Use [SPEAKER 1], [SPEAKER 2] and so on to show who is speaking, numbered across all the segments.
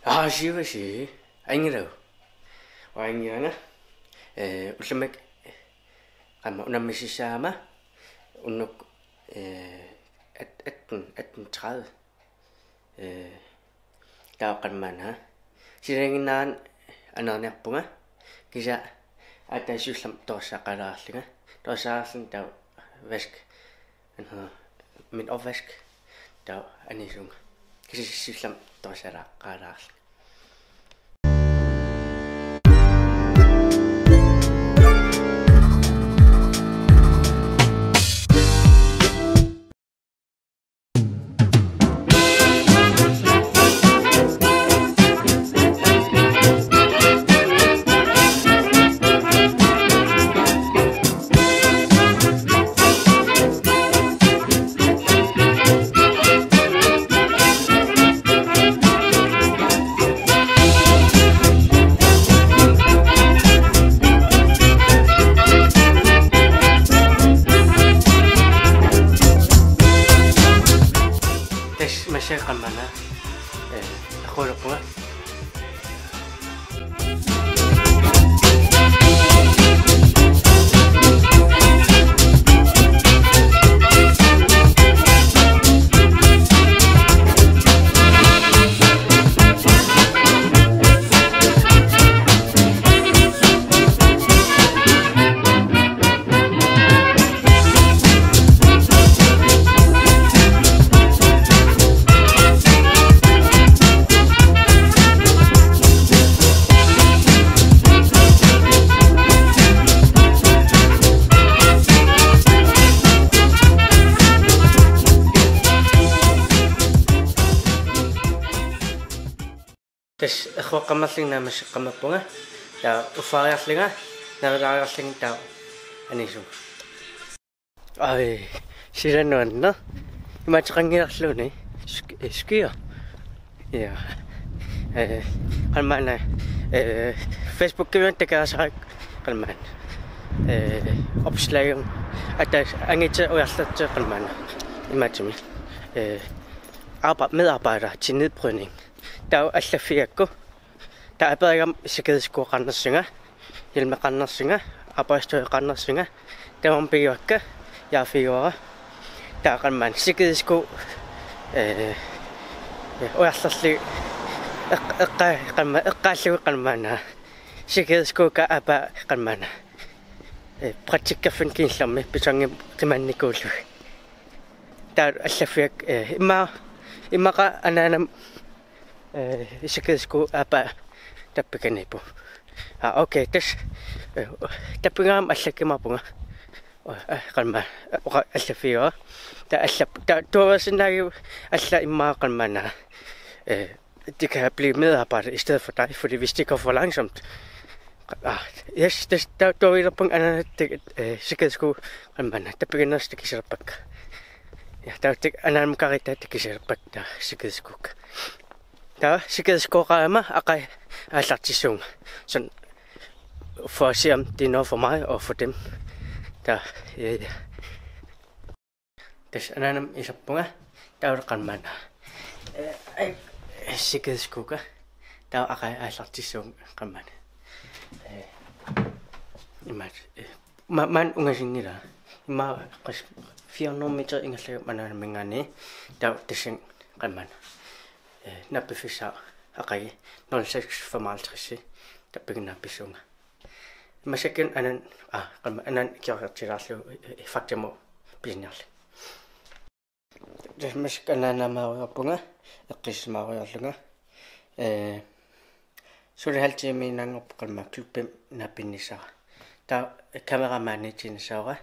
[SPEAKER 1] Siwasi angiro waangiranga ullamak qama unammisissaama unnuk at 30 taaqammaana silanginaan anerniarpunga kisa ataasullam torsaaqalaarlinga torsaarlin taa vask min opvask taa anisunga kisisillam torsaaqalaarling. Qamana akhuluqwa tas akhwaqamallinga massaqqamappunga taa uffariarlinga navalaariarlinga taa anisu ai silannuanna imateqangilarluni skier ja qalmaana Facebook kiwan takaasaq qalmaan opslagen atas angitsa ujarlatse qalmaana imatimi medarbejder til nedbrydning. Der er jo allafiakko. Der er bedre sikkerhedssko randersinga, hjelme randersinga, arbejdstøj randersinga. Der var en bejøkke, jeg er 4 år. Der er man sikkerhedssko, og jeg slet ikke sikkerhedssko kan arbejde praktikker fungerer som med betonge til man ikke går. Der er allafiak imara ananam sikkerhedssko arbejde der begynder på. Okay, das der program allakimappunga qalma allafia der var sådan jo alla imma qalmana det kan blive medarbejder i stedet for dig, fordi hvis det går for langsomt yes, der er der på en anden sikkerhedssko qalmana der begynder at stikke sig bak. Ja, der er anden karita der kan sig bak der sikkerhedssko. Der sikkerhedssko rammer akai allartisung sådan for at se om det er noget for mig og for dem der des ananam isappunga der qalman sikkerhedssko der akai allartisung qalman imat man ungasingira ma 400 meter ingasle manamengane der desing qalman nabbefissa akai 0655 der begynder besunga masakin anan kiartilarlu faktamo binarl det maskana maarpunga eqqismaariarlunga suli halti minangop qalma klubbem napinnissara ta kameramani tinsara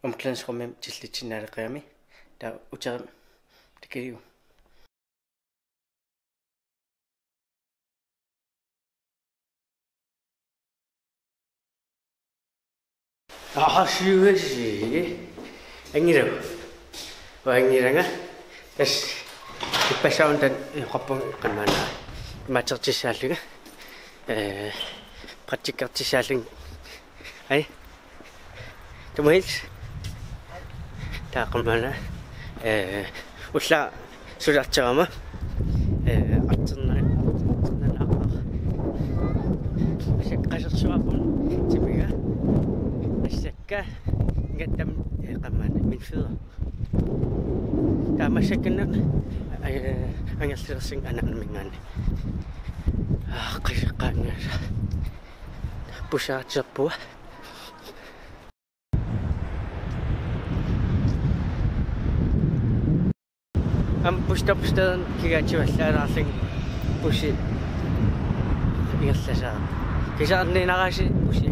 [SPEAKER 1] omklædningsrummet tillitsinnaaleqiami ta uterim tikiliu siwasi angiro waangiranga tas ipassauntan qappung qannana matertisaalluga praktikartisaalling ai tumils taaqamana ulla sulartarama qassersuapun tipiga assakka ngattam qamana min fida tamasakna angassirsin anan mingani qashqanga pushaatsappua am pustadan kigachivallaararling pusi ingallasaa kisarninarasi pusi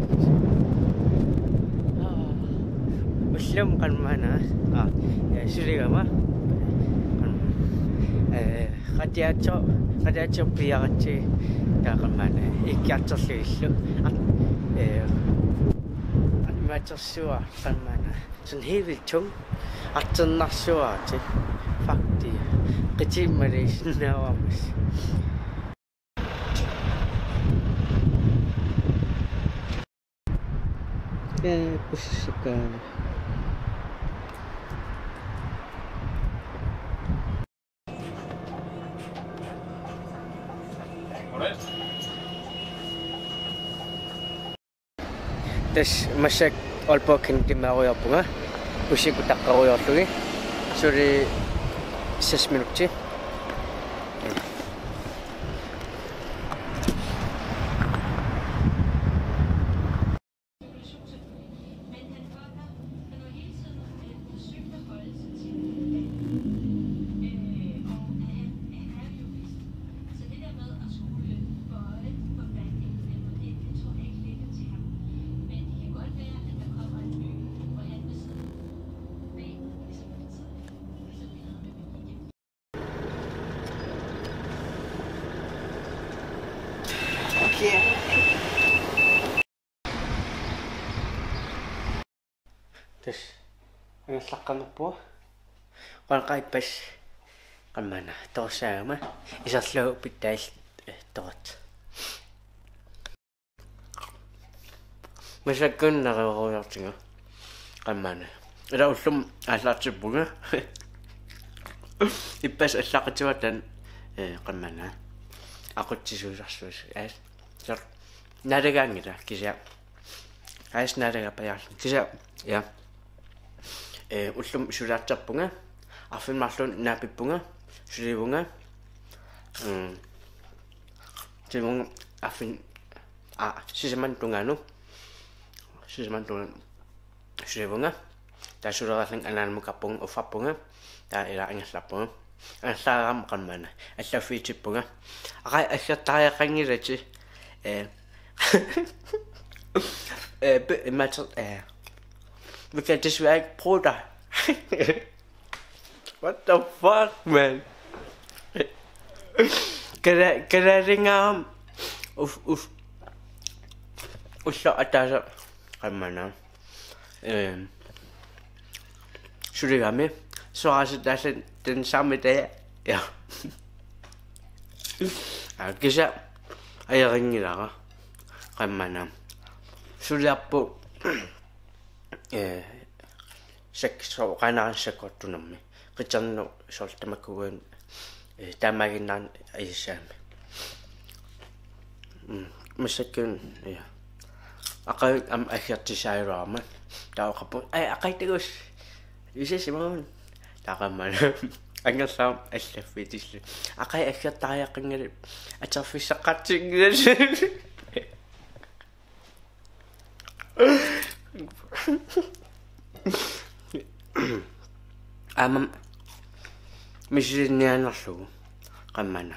[SPEAKER 1] uslum qanmana suligama qatiatso piaratsi taaqamana ikkiarterlugillu animaatsersua qanmana sun heviltung arternarsuaati fakti qitimmalisinnaavamas pussika tas masak olpokin timaruyorpunga pusiku taqqaruyorlugi suri 6 minutti tas angallaqqanerpua qalqaippas qammana torsaama isarlugu pittail torat masakkunnarioruyartinga qammana ila ullum aallartippunga ippas allaqituatan qammana aqutsisuusarsuus aas sar nalagaangila kisia aas nalagapajaarlu kisia ja ullum sulaartarpunga arfinmarlun naapippunga sulivunga timunga arfin sisaman tunganu sulivunga taasulerallang anaanmukappunga uffappunga taa ila angallarpunga angallaaraam qammana allaffiitippunga aqai allartariaqangilati matter we can just like Porter. What the fuck, man? Can I ring usah atas mana? Sudah kami soal sedasar dan sampai deh ya. Kisah ayah ini lah kan mana? Sudah po. Sekso kanaan sekottunammi qitsernu soltamakugun tamaginnan ayissaami masakkun ja aqai am akhirtisairaama taaqappu aqaitigus isisimaun taqammana angallaam allaffitislu aqai akhirtaariaqangali atarfissaqatsingil misinianarlugu qammana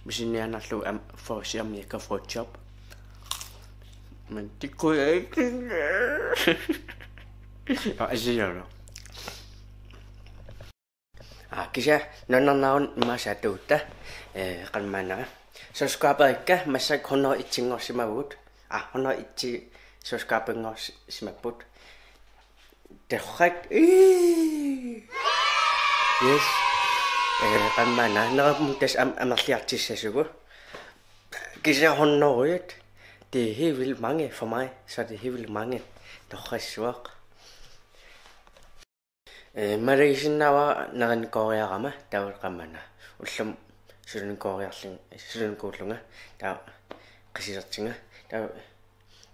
[SPEAKER 1] misinianarlugu am forsiam yaka forjob men tikku asiyalo kisa nonnaun masatuutta qammana subscriber-ikka massak honno itsingorsimavut honno itsi subscriber-ngorsimapput direkt yes qammana neramutas amerliartissasugu kisa honnoruit det er helt vildt mange for mig så er det helt vildt mange torrissuaq Malaysian nawa naran Korea rama tawal qammana ullum Sulunkuulunga der qisisertinga der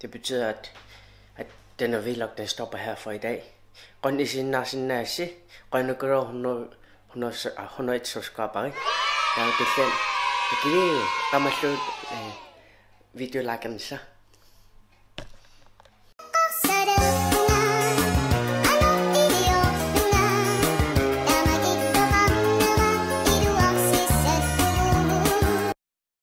[SPEAKER 1] det betyder at den vlog den stopper her for i dag. Qon isinnaarsinnaassi qanukuro 101 subscriber. Der er det kivi qamallu video like